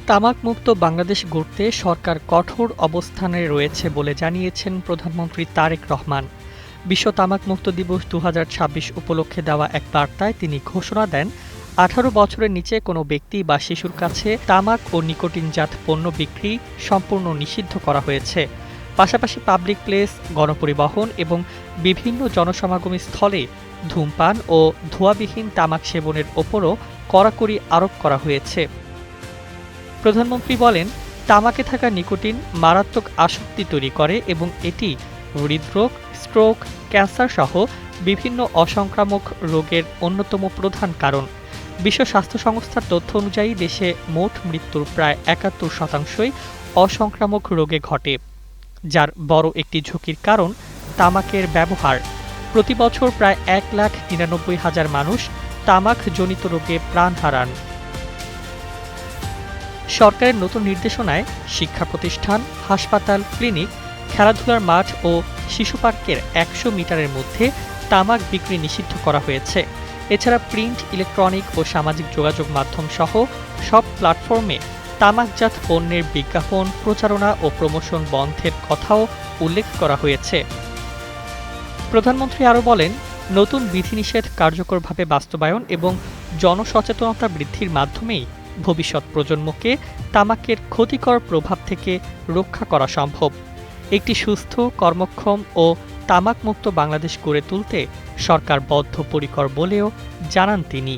তামাকমুক্ত বাংলাদেশ গড়তে সরকার কঠোর অবস্থানে রয়েছে বলে জানিয়েছেন প্রধানমন্ত্রী তারেক রহমান। বিশ্ব তামাকমুক্ত দিবস ২০২৬ উপলক্ষে দেওয়া এক বার্তায় তিনি ঘোষণা দেন, ১৮ বছরের নিচে কোনো ব্যক্তি বা শিশুর কাছে তামাক ও নিকোটিনজাত পণ্য বিক্রি সম্পূর্ণ নিষিদ্ধ করা হয়েছে। পাশাপাশি পাবলিক প্লেস, গণপরিবহন এবং বিভিন্ন জনসমাগমী স্থলে ধূমপান ও ধোঁয়াবিহীন তামাক সেবনের ওপরও কড়াকড়ি আরোপ করা হয়েছে। প্রধানমন্ত্রী বলেন, তামাকে থাকা নিকোটিন মারাত্মক আসক্তি তৈরি করে এবং এটি হৃদরোগ, স্ট্রোক, ক্যান্সার সহ বিভিন্ন অসংক্রামক রোগের অন্যতম প্রধান কারণ। বিশ্ব স্বাস্থ্য সংস্থার তথ্য অনুযায়ী দেশে মোট মৃত্যুর প্রায় ৭১% অসংক্রামক রোগে ঘটে, যার বড় একটি ঝুঁকির কারণ তামাকের ব্যবহার। প্রতি বছর প্রায় ১,৯৯,০০০ মানুষ তামাকজনিত রোগে প্রাণ হারান। সরকারের নতুন নির্দেশনায় শিক্ষা প্রতিষ্ঠান, হাসপাতাল, ক্লিনিক, খেলাধুলার মাঠ ও শিশু পার্কের ১০০ মিটারের মধ্যে তামাক বিক্রি নিষিদ্ধ করা হয়েছে। এছাড়া প্রিন্ট, ইলেকট্রনিক ও সামাজিক যোগাযোগ মাধ্যম সহ সব প্ল্যাটফর্মে তামাকজাত পণ্যের বিজ্ঞাপন, প্রচারণা ও প্রমোশন বন্ধের কথাও উল্লেখ করা হয়েছে। প্রধানমন্ত্রী আরও বলেন, নতুন বিধিনিষেধ কার্যকরভাবে বাস্তবায়ন এবং জনসচেতনতা বৃদ্ধির মাধ্যমেই ভবিষ্যৎ প্রজন্মকে তামাকের ক্ষতিকর প্রভাব থেকে রক্ষা করা সম্ভব। একটি সুস্থ, কর্মক্ষম ও তামাকমুক্ত বাংলাদেশ গড়ে তুলতে সরকার বদ্ধপরিকর বলেও জানান তিনি।